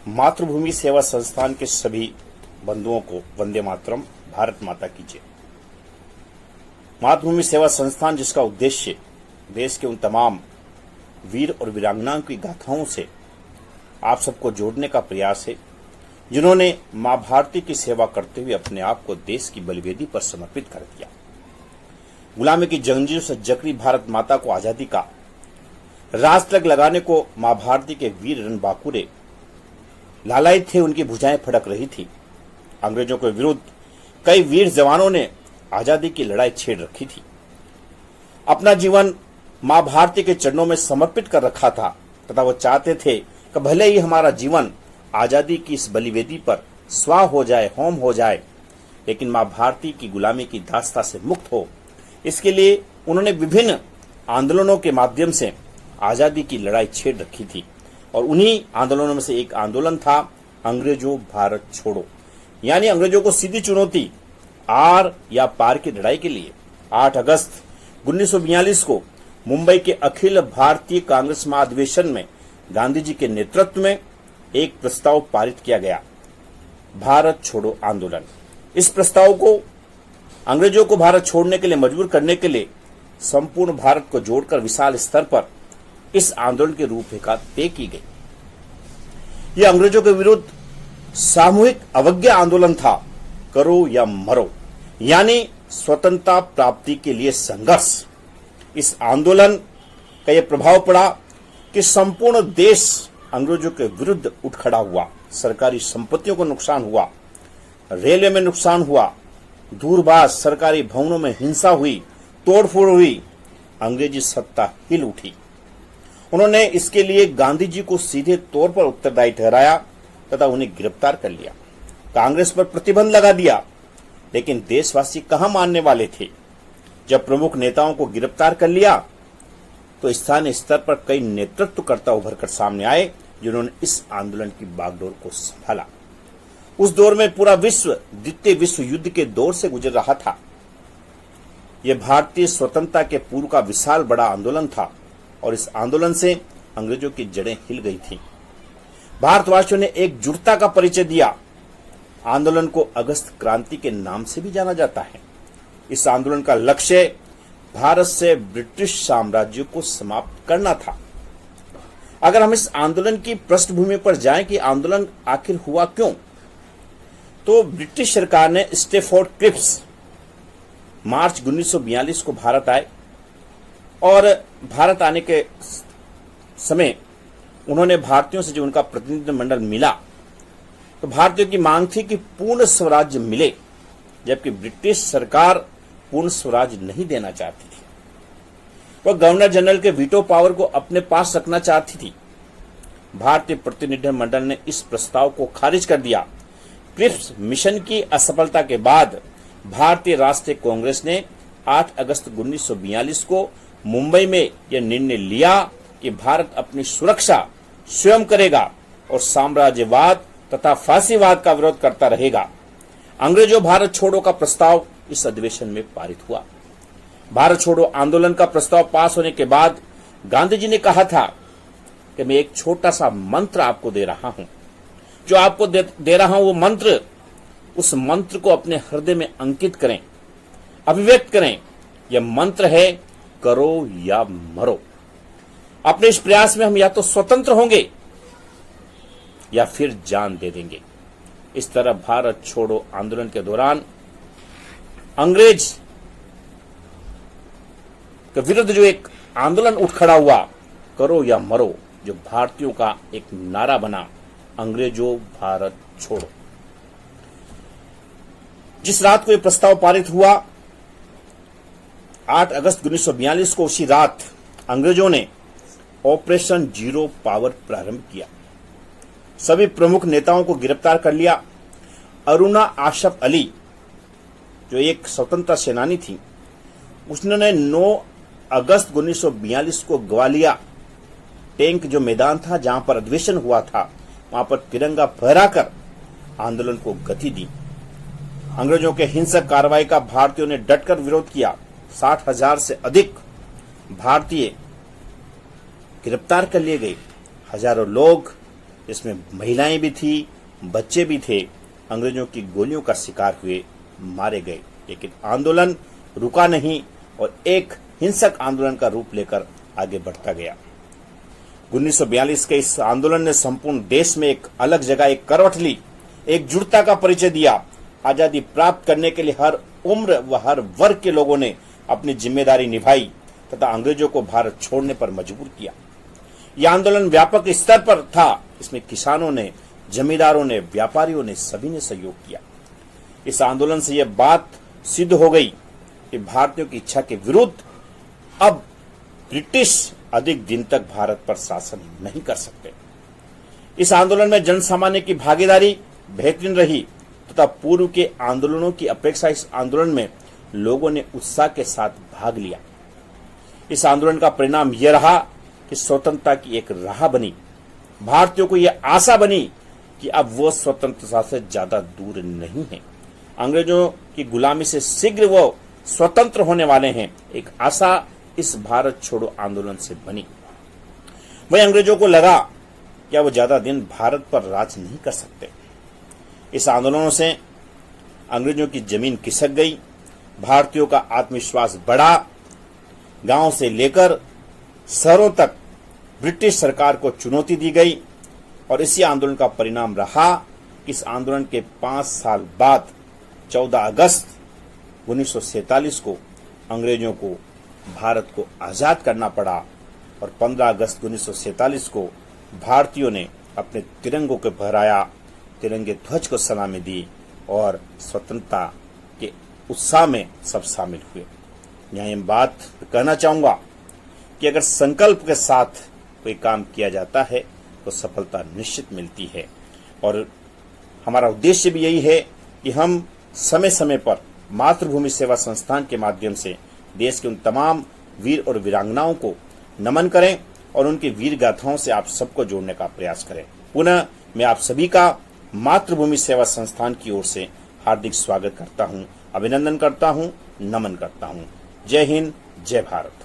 मातृभूमि सेवा संस्थान के सभी बंधुओं को वंदे मातरम, भारत माता की जय। मातृभूमि सेवा संस्थान, जिसका उद्देश्य देश के उन तमाम वीर और वीरांगनाओं की गाथाओं से आप सबको जोड़ने का प्रयास है, जिन्होंने मां भारती की सेवा करते हुए अपने आप को देश की बलिवेदी पर समर्पित कर दिया। गुलामी की जंजीरों से जकड़ी भारत माता को आजादी का राज तक लगाने को मां भारती के वीर रणबांकुरे लालायित थे, उनकी भुजाएं फड़क रही थी। अंग्रेजों के विरुद्ध कई वीर जवानों ने आजादी की लड़ाई छेड़ रखी थी। अपना जीवन मां भारती के चरणों में समर्पित कर रखा था तथा वो चाहते थे कि भले ही हमारा जीवन आजादी की इस बलिवेदी पर स्वाह हो जाए, होम हो जाए, लेकिन मां भारती की गुलामी की दास्ता से मुक्त हो। इसके लिए उन्होंने विभिन्न आंदोलनों के माध्यम से आजादी की लड़ाई छेड़ रखी थी और उन्हीं आंदोलनों में से एक आंदोलन था अंग्रेजों भारत छोड़ो, यानी अंग्रेजों को सीधी चुनौती आर या पार की लड़ाई के लिए 8 अगस्त 1942 को मुंबई के अखिल भारतीय कांग्रेस महाधिवेशन में गांधी जी के नेतृत्व में एक प्रस्ताव पारित किया गया, भारत छोड़ो आंदोलन। इस प्रस्ताव को अंग्रेजों को भारत छोड़ने के लिए मजबूर करने के लिए संपूर्ण भारत को जोड़कर विशाल स्तर पर इस आंदोलन की रूपरेखा तय की गई। यह अंग्रेजों के विरुद्ध सामूहिक अवज्ञा आंदोलन था, करो या मरो, यानी स्वतंत्रता प्राप्ति के लिए संघर्ष। इस आंदोलन का यह प्रभाव पड़ा कि संपूर्ण देश अंग्रेजों के विरुद्ध उठ खड़ा हुआ। सरकारी संपत्तियों को नुकसान हुआ, रेलवे में नुकसान हुआ, दूरभाष सरकारी भवनों में हिंसा हुई, तोड़फोड़ हुई, अंग्रेजी सत्ता हिल उठी। उन्होंने इसके लिए गांधी जी को सीधे तौर पर उत्तरदायी ठहराया तथा उन्हें गिरफ्तार कर लिया, कांग्रेस पर प्रतिबंध लगा दिया। लेकिन देशवासी कहां मानने वाले थे। जब प्रमुख नेताओं को गिरफ्तार कर लिया तो स्थानीय स्तर पर कई नेतृत्वकर्ता उभरकर सामने आए, जिन्होंने इस आंदोलन की बागडोर को संभाला। उस दौर में पूरा विश्व द्वितीय विश्व युद्ध के दौर से गुजर रहा था। यह भारतीय स्वतंत्रता के पूर्व का विशाल बड़ा आंदोलन था और इस आंदोलन से अंग्रेजों की जड़ें हिल गई थी। भारतवासियों ने एकजुटता का परिचय दिया। आंदोलन को अगस्त क्रांति के नाम से भी जाना जाता है। इस आंदोलन का लक्ष्य भारत से ब्रिटिश साम्राज्य को समाप्त करना था। अगर हम इस आंदोलन की पृष्ठभूमि पर जाएं कि आंदोलन आखिर हुआ क्यों, तो ब्रिटिश सरकार ने स्टैफोर्ड क्रिप्स मार्च 1942 को भारत आए और भारत आने के समय उन्होंने भारतीयों से जो उनका प्रतिनिधिमंडल मिला तो भारतीयों की मांग थी कि पूर्ण स्वराज्य मिले, जबकि ब्रिटिश सरकार पूर्ण स्वराज्य नहीं देना चाहती थी। वह गवर्नर जनरल के वीटो पावर को अपने पास रखना चाहती थी। भारतीय प्रतिनिधिमंडल ने इस प्रस्ताव को खारिज कर दिया। क्रिप्स मिशन की असफलता के बाद भारतीय राष्ट्रीय कांग्रेस ने 8 अगस्त 1942 को मुंबई में यह निर्णय लिया कि भारत अपनी सुरक्षा स्वयं करेगा और साम्राज्यवाद तथा फांसीवाद का विरोध करता रहेगा। अंग्रेजों भारत छोड़ो का प्रस्ताव इस अधिवेशन में पारित हुआ। भारत छोड़ो आंदोलन का प्रस्ताव पास होने के बाद गांधी जी ने कहा था कि मैं एक छोटा सा मंत्र आपको दे रहा हूं। जो आपको दे रहा हूं वो मंत्र, उस मंत्र को अपने हृदय में अंकित करें, अभिव्यक्त करें। यह मंत्र है, करो या मरो। अपने इस प्रयास में हम या तो स्वतंत्र होंगे या फिर जान दे देंगे। इस तरह भारत छोड़ो आंदोलन के दौरान अंग्रेज के विरुद्ध जो एक आंदोलन उठ खड़ा हुआ, करो या मरो, जो भारतीयों का एक नारा बना, अंग्रेजों भारत छोड़ो। जिस रात को यह प्रस्ताव पारित हुआ 8 अगस्त 1942 को, उसी रात अंग्रेजों ने ऑपरेशन जीरो पावर प्रारंभ किया। सभी प्रमुख नेताओं को गिरफ्तार कर लिया। अरुणा आशफ अली, जो एक स्वतंत्रता सेनानी थी, उसने 9 अगस्त 1942 को ग्वालियर टैंक जो मैदान था जहां पर अधिवेशन हुआ था, वहां पर तिरंगा फहराकर आंदोलन को गति दी। अंग्रेजों के हिंसक कार्रवाई का भारतीयों ने डटकर विरोध किया। 60,000 से अधिक भारतीय गिरफ्तार कर लिए गए। हजारों लोग इसमें महिलाएं भी थी, बच्चे भी थे, अंग्रेजों की गोलियों का शिकार हुए, मारे गए। लेकिन आंदोलन रुका नहीं और एक हिंसक आंदोलन का रूप लेकर आगे बढ़ता गया। 1942 के इस आंदोलन ने संपूर्ण देश में एक अलग जगह, एक करवट ली, एकजुटता का परिचय दिया। आजादी प्राप्त करने के लिए हर उम्र व हर वर्ग के लोगों ने अपनी जिम्मेदारी निभाई तथा अंग्रेजों को भारत छोड़ने पर मजबूर किया। यह आंदोलन व्यापक स्तर पर था। इसमें किसानों ने, जमींदारों ने, व्यापारियों ने, सभी ने सहयोग किया। इस आंदोलन से यह बात सिद्ध हो गई कि भारतीयों की इच्छा के विरुद्ध अब ब्रिटिश अधिक दिन तक भारत पर शासन नहीं कर सकते। इस आंदोलन में जनसामान्य की भागीदारी बेहतरीन रही तथा पूर्व के आंदोलनों की अपेक्षा इस आंदोलन में लोगों ने उत्साह के साथ भाग लिया। इस आंदोलन का परिणाम यह रहा कि स्वतंत्रता की एक राह बनी। भारतीयों को यह आशा बनी कि अब वो स्वतंत्रता से ज्यादा दूर नहीं है। अंग्रेजों की गुलामी से शीघ्र वो स्वतंत्र होने वाले हैं। एक आशा इस भारत छोड़ो आंदोलन से बनी। वही अंग्रेजों को लगा कि वो ज्यादा दिन भारत पर राज नहीं कर सकते। इस आंदोलनों से अंग्रेजों की जमीन खिसक गई, भारतीयों का आत्मविश्वास बढ़ा। गांव से लेकर शहरों तक ब्रिटिश सरकार को चुनौती दी गई और इसी आंदोलन का परिणाम रहा कि इस आंदोलन के 5 साल बाद 14 अगस्त 1947 को अंग्रेजों को भारत को आजाद करना पड़ा और 15 अगस्त 1947 को भारतीयों ने अपने तिरंगों को फहराया, तिरंगे ध्वज को सलामी दी और स्वतंत्रता के उत्साह में सब शामिल हुए। यहाँ ये बात कहना चाहूंगा कि अगर संकल्प के साथ कोई काम किया जाता है तो सफलता निश्चित मिलती है। और हमारा उद्देश्य भी यही है कि हम समय समय पर मातृभूमि सेवा संस्थान के माध्यम से देश के उन तमाम वीर और वीरांगनाओं को नमन करें और उनकी वीर गाथाओं से आप सबको जोड़ने का प्रयास करें। पुनः मैं आप सभी का मातृभूमि सेवा संस्थान की ओर से हार्दिक स्वागत करता हूं, अभिनंदन करता हूं, नमन करता हूं। जय हिंद, जय भारत।